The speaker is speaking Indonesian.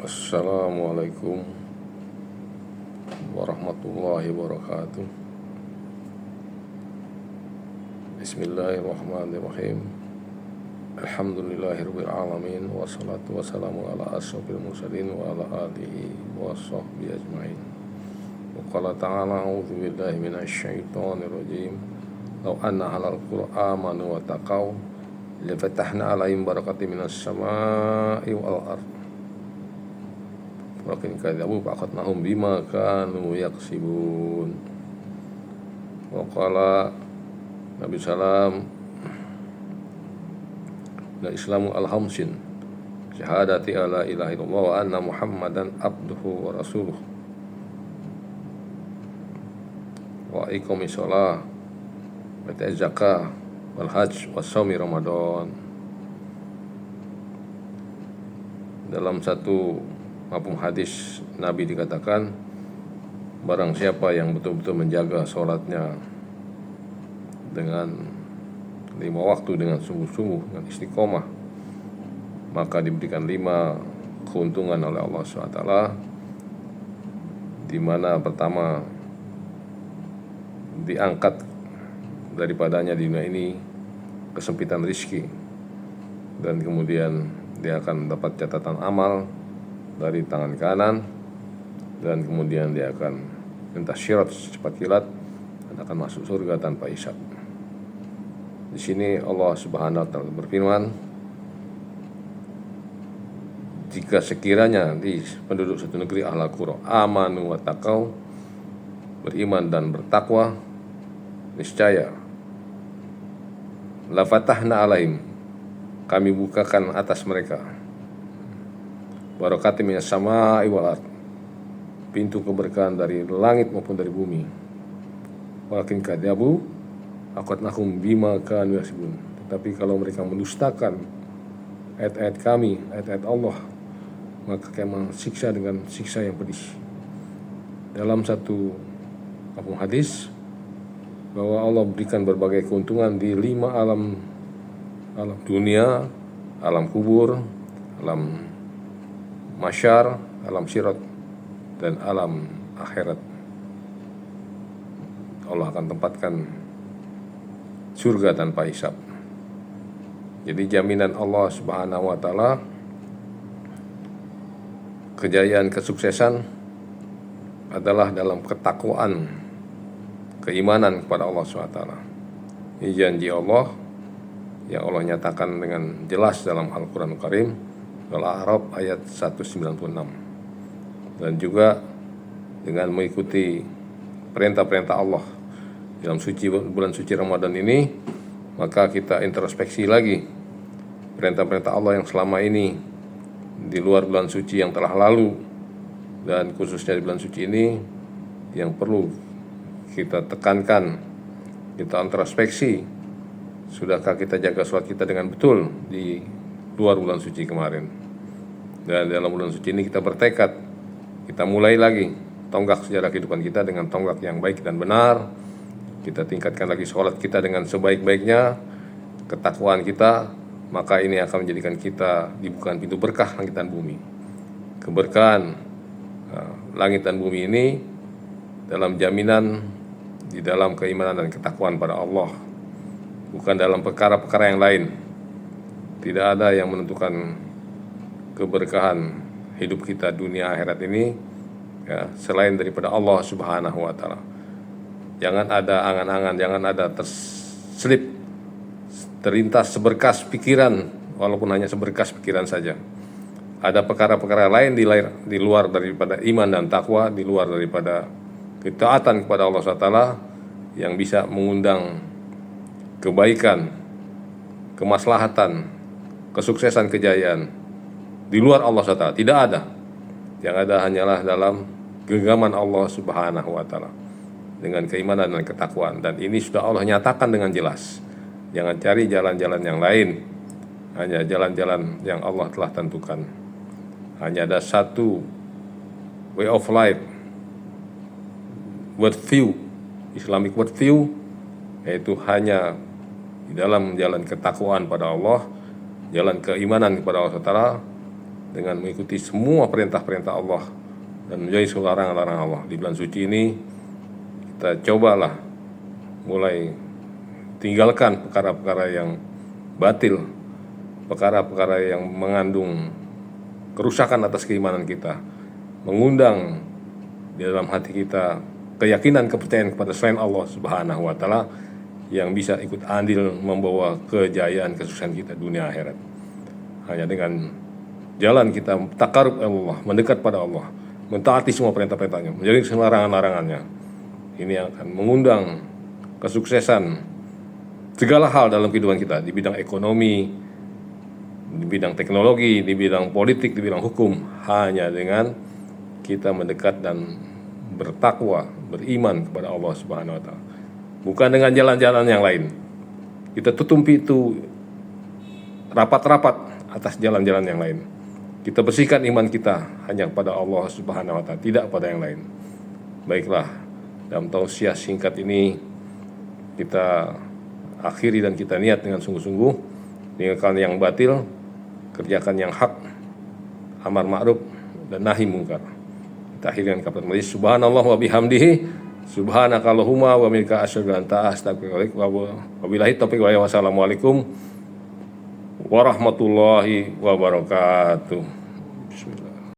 Assalamualaikum warahmatullahi wabarakatuh. Bismillahirrahmanirrahim. Alhamdulillahirabbil alamin wassalatu wassalamu ala asyrofil mursalin wa ala alihi washabbihi ajmain. Wa qala ta'ala a'udzu billahi minasyaitonir rajim. Law anna ahlal qur'ana amanu wa taqaw la fatahna 'alaihim barakatin minas sama'i wal ardh. Walakin kadzabu fa'akhadnahum bima kanu yaksibun. Wa qala Nabi salam la islamu al-hamsin syahadati alla ilaha illallah wa anna muhammadan abduhu wa rasuluh wa iqamis shalah wa ita'iz zakah wal hajj wa shaumi ramadan. Dalam satu maupun hadis Nabi dikatakan, barang siapa yang betul-betul menjaga sholatnya dengan 5 waktu dengan sungguh-sungguh, dengan istiqomah, maka diberikan 5 keuntungan oleh Allah SWT, di mana pertama diangkat daripadanya di dunia ini kesempitan rizki, dan kemudian dia akan mendapat catatan amal dari tangan kanan, dan kemudian dia akan lintas syirat secepat kilat dan akan masuk surga tanpa hisab. Di sini Allah Subhanahu wa taala berfirman, jika sekiranya di penduduk satu negeri ahlul qura amanu wa taqau, beriman dan bertakwa, niscaya la fatahna alaihim, kami bukakan atas mereka barakatim minas sama'i wal ardh, pintu keberkahan dari langit maupun dari bumi. Walakin kadzabu fa'akhadnahum bima kanu yaksibun, tetapi kalau mereka mendustakan ayat-ayat kami, ayat-ayat Allah, maka kami siksa dengan siksa yang pedih. Dalam satu hadis bahwa Allah berikan berbagai keuntungan di 5 alam dunia, alam kubur, alam masyar, alam sirat, dan alam akhirat. Allah akan tempatkan surga tanpa hisab. Jadi jaminan Allah Subhanahu wa taala kejayaan, kesuksesan adalah dalam ketakwaan, keimanan kepada Allah SWT. Ini janji Allah yang Allah nyatakan dengan jelas dalam Al-Quran Karim, Al-A'raf ayat 196. Dan juga dengan mengikuti perintah-perintah Allah dalam bulan suci Ramadan ini, maka kita introspeksi lagi perintah-perintah Allah yang selama ini di luar bulan suci yang telah lalu, dan khususnya di bulan suci ini yang perlu kita tekankan, kita introspeksi. Sudahkah kita jaga sholat kita dengan betul di luar bulan suci kemarin? Dan dalam bulan suci ini kita bertekad, kita mulai lagi tonggak sejarah kehidupan kita dengan tonggak yang baik dan benar. Kita tingkatkan lagi sholat kita dengan sebaik-baiknya, ketakwaan kita, maka ini akan menjadikan kita dibukakan pintu berkah langit dan bumi. Keberkahan langit dan bumi ini dalam jaminan di dalam keimanan dan ketakwaan pada Allah, bukan dalam perkara-perkara yang lain. Tidak ada yang menentukan keberkahan hidup kita dunia akhirat ini ya, selain daripada Allah Subhanahu wa taala. Jangan ada angan-angan, jangan ada terlintas seberkas pikiran, walaupun hanya seberkas pikiran saja. Ada perkara-perkara lain di luar daripada iman dan takwa, di luar daripada ketaatan kepada Allah SWT, yang bisa mengundang kebaikan, kemaslahatan, kesuksesan, kejayaan di luar Allah SWT. Tidak ada. Yang ada hanyalah dalam genggaman Allah Subhanahu wa taala dengan keimanan dan ketakwaan. Dan ini sudah Allah nyatakan dengan jelas. Jangan cari jalan-jalan yang lain, hanya jalan-jalan yang Allah telah tentukan. Hanya ada satu way of life, world view, Islamic world view, yaitu hanya di dalam jalan ketakwaan pada Allah, jalan keimanan kepada Allah SWT, dengan mengikuti semua perintah-perintah Allah dan menjauhi larangan-larangan Allah. Di bulan suci ini kita cobalah mulai tinggalkan perkara-perkara yang batil, perkara-perkara yang mengandung kerusakan atas keimanan kita, mengundang di dalam hati kita keyakinan, kepercayaan kepada selain Allah Subhanahu wa Ta'ala yang bisa ikut andil membawa kejayaan, kesuksesan kita dunia akhirat. Hanya dengan jalan kita takarub Allah, mendekat pada Allah, mentaati semua perintah-perintahnya, menjauhi semua larangan-larangannya, ini akan mengundang kesuksesan segala hal dalam kehidupan kita, di bidang ekonomi, di bidang teknologi, di bidang politik, di bidang hukum, hanya dengan kita mendekat dan bertakwa, beriman kepada Allah Subhanahu wa Ta'ala, bukan dengan jalan-jalan yang lain. Kita tutup pintu rapat-rapat atas jalan-jalan yang lain. Kita bersihkan iman kita hanya kepada Allah Subhanahu wa Ta'ala, tidak pada yang lain. Baiklah, dalam tausiah singkat ini kita akhiri dan kita niat dengan sungguh-sungguh, tinggalkan yang batil, kerjakan yang hak, amar ma'ruf dan nahi mungkar. Kita akhiri dengan kalimat majlis subhanallah wa bihamdihi, subhanakallahumma wa minka asyhadu an la ilaha illa anta astaghfiruka wa billahi taufiq. Wassalamualaikum warahmatullahi wabarakatuh. Bismillah.